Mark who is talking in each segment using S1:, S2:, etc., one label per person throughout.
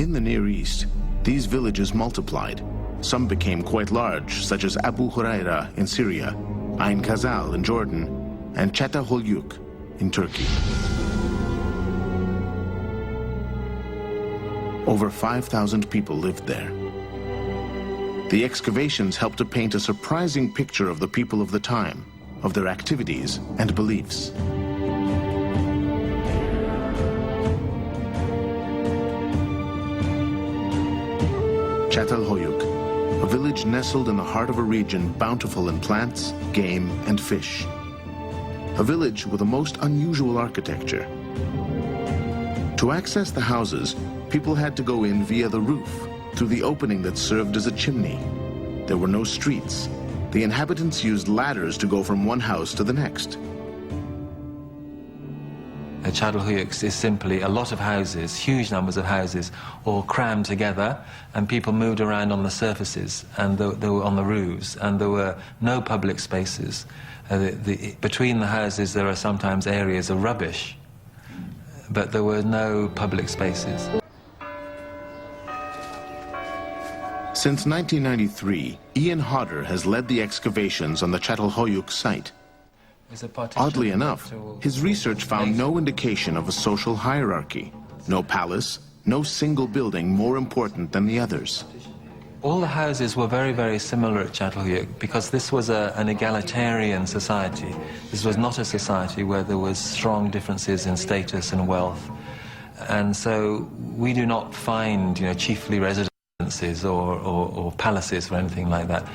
S1: In the Near East, these villages multiplied. Some became quite large, such as Abu Huraira in Syria, Ain Khazal in Jordan, and Çatalhöyük in Turkey. Over 5,000 people lived there. The excavations helped to paint a surprising picture of the people of the time, of their activities and beliefs. Çatalhöyük, a village nestled in the heart of a region bountiful in plants, game, and fish. A village with a most unusual architecture. To access the houses, people had to go in via the roof, through the opening that served as a chimney. There were no streets. The inhabitants used ladders to go from one house to the next.
S2: Çatalhöyük is simply a lot of houses, huge numbers of houses, all crammed together, and people moved around on the surfaces and they were on the roofs, and there were no public spaces. Between the houses there are sometimes areas of rubbish, but there were no public spaces.
S1: Since 1993, Ian Hodder has led the excavations on the Çatalhöyük site. Oddly enough, his research found no indication of a social hierarchy. No palace, no single building more important than the others.
S2: All the houses were very, very similar at Çatalhöyük because this was an egalitarian society. This was not a society where there was strong differences in status and wealth. And so we do not find, chiefly residences or palaces or anything like that.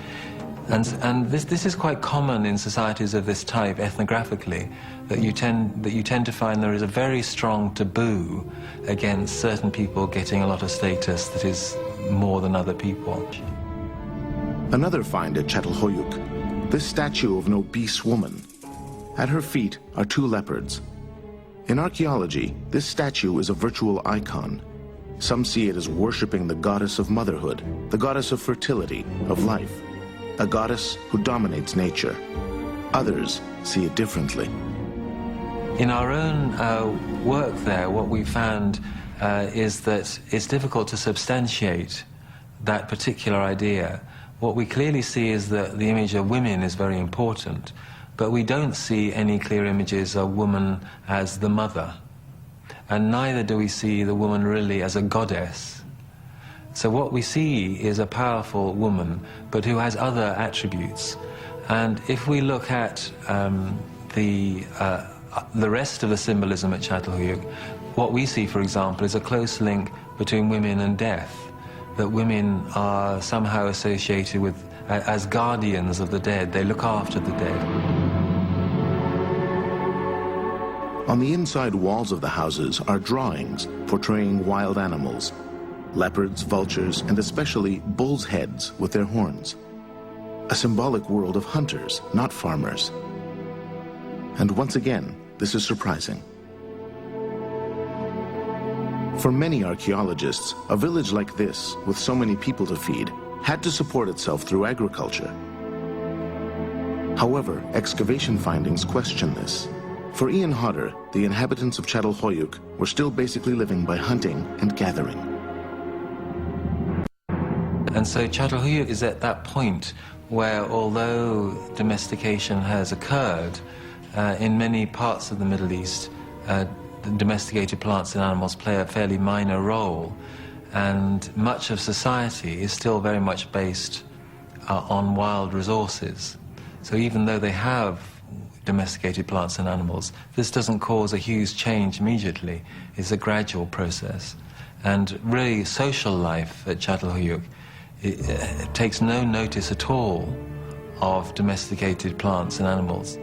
S2: And this is quite common in societies of this type, ethnographically, that you tend to find there is a very strong taboo against certain people getting a lot of status that is more than other people.
S1: Another find at Çatalhöyük, this statue of an obese woman. At her feet are two leopards. In archaeology, this statue is a virtual icon. Some see it as worshipping the goddess of motherhood, the goddess of fertility, of life. A goddess who dominates nature. Others see it differently.
S2: In our own work there, what we found is that it's difficult to substantiate that particular idea. What we clearly see is that the image of women is very important, but we don't see any clear images of woman as the mother, and neither do we see the woman really as a goddess. So what we see is a powerful woman, but who has other attributes. And if we look at the rest of the symbolism at Çatalhöyük, what we see, for example, is a close link between women and death, that women are somehow associated with, as guardians of the dead. They look after the dead.
S1: On the inside walls of the houses are drawings portraying wild animals. Leopards, vultures, and especially bulls' heads with their horns. A symbolic world of hunters, not farmers. And once again, this is surprising. For many archaeologists, a village like this, with so many people to feed, had to support itself through agriculture. However, excavation findings question this. For Ian Hodder, the inhabitants of Çatalhöyük were still basically living by hunting and gathering.
S2: And so Çatalhöyük is at that point where, although domestication has occurred, in many parts of the Middle East, domesticated plants and animals play a fairly minor role, and much of society is still very much based on wild resources. So even though they have domesticated plants and animals, this doesn't cause a huge change immediately. It's a gradual process. And really, social life at Çatalhöyük, it takes no notice at all of domesticated plants and animals.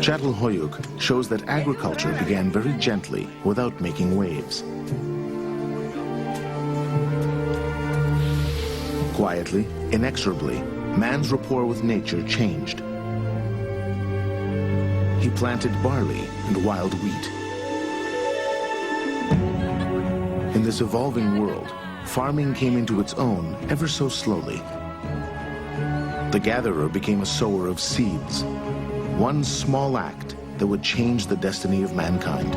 S1: Çatalhöyük shows that agriculture began very gently, without making waves. Quietly, inexorably, man's rapport with nature changed. He planted barley and wild wheat. In this evolving world, farming came into its own ever so slowly. The gatherer became a sower of seeds. One small act that would change the destiny of mankind.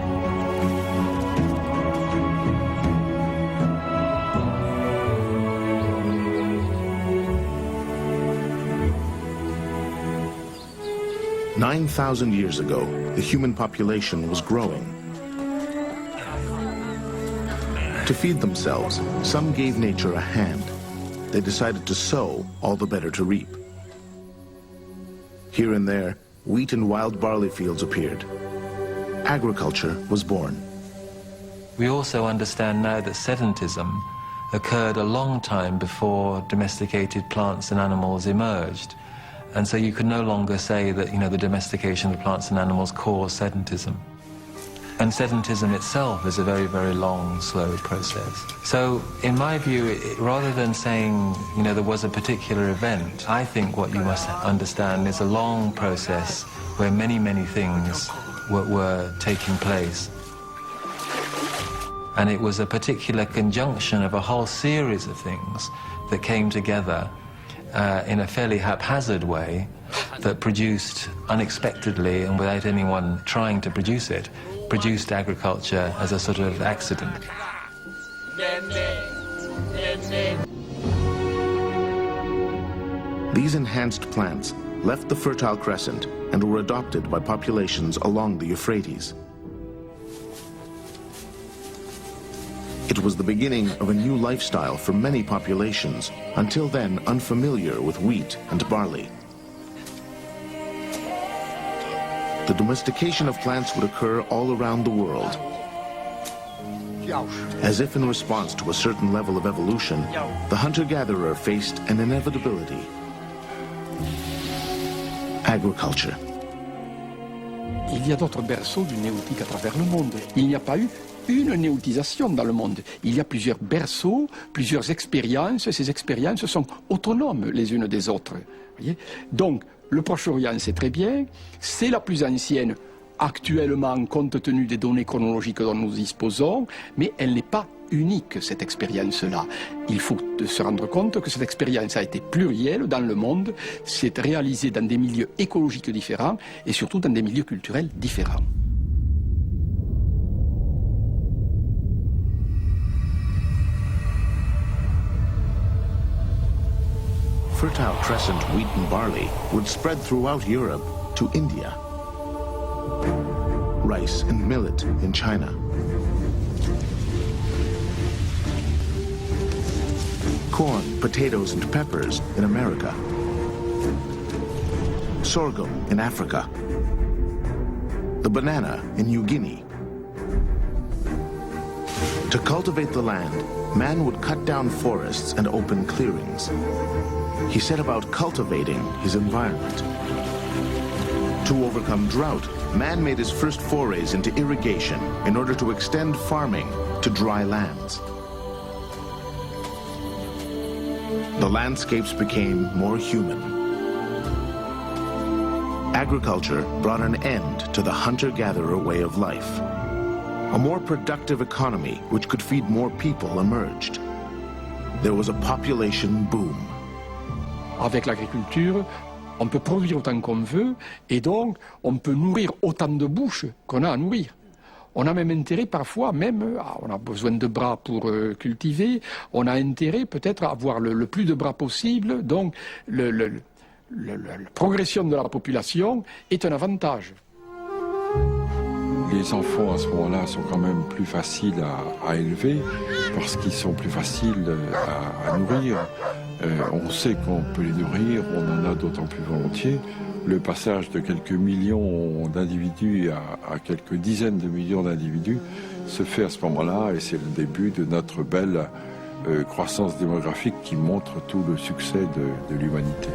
S1: "9,000 years ago, the human population was growing. To feed themselves, some gave nature a hand. They decided to sow, all the better to reap. Here and there, wheat and wild barley fields appeared. Agriculture was born.
S2: We also understand now that sedentism occurred a long time before domesticated plants and animals emerged. And so you can no longer say that, the domestication of plants and animals caused sedentism. And sedentism itself is a very, very long, slow process. So, in my view, rather than saying, there was a particular event, I think what you must understand is a long process where many, many things were taking place. And it was a particular conjunction of a whole series of things that came together in a fairly haphazard way that produced unexpectedly and without anyone trying to produce it, produced agriculture as a sort of accident.
S1: These enhanced plants left the Fertile Crescent and were adopted by populations along the Euphrates. It was the beginning of a new lifestyle for many populations, until then unfamiliar with wheat and barley. The domestication of plants would occur all around the world. As if in response to a certain level of evolution, the hunter-gatherer faced an inevitability: agriculture.
S3: Il y a d'autres berceaux du néolithique à travers le monde. Il n'y a pas eu une néolithisation dans le monde. Il y a plusieurs berceaux, plusieurs expériences. Ces expériences sont autonomes les unes des autres. Voyez ? Donc, le Proche-Orient, c'est très bien. C'est la plus ancienne actuellement, compte tenu des données chronologiques dont nous disposons, mais elle n'est pas unique, cette expérience-là. Il faut se rendre compte que cette expérience a été plurielle dans le monde, s'est réalisée dans des milieux écologiques différents et surtout dans des milieux culturels différents.
S1: Fertile Crescent wheat and barley would spread throughout Europe to India. Rice and millet in China. Corn, potatoes, and peppers in America. Sorghum in Africa. The banana in New Guinea. To cultivate the land, man would cut down forests and open clearings. He set about cultivating his environment. To overcome drought, man made his first forays into irrigation in order to extend farming to dry lands. The landscapes became more human. Agriculture brought an end to the hunter-gatherer way of life. A more productive economy which could feed more people emerged. There was a population boom.
S3: Avec l'agriculture, on peut produire autant qu'on veut et donc on peut nourrir autant de bouches qu'on a à nourrir. On a même intérêt parfois, on a besoin de bras pour cultiver, on a intérêt peut-être à avoir le plus de bras possible, donc la progression de la population est un avantage.
S4: Les enfants à ce moment-là sont quand même plus faciles à élever parce qu'ils sont plus faciles à nourrir. On sait qu'on peut les nourrir, on en a d'autant plus volontiers. Le passage de quelques millions d'individus à quelques dizaines de millions d'individus se fait à ce moment-là et c'est le début de notre belle croissance démographique qui montre tout le succès de l'humanité.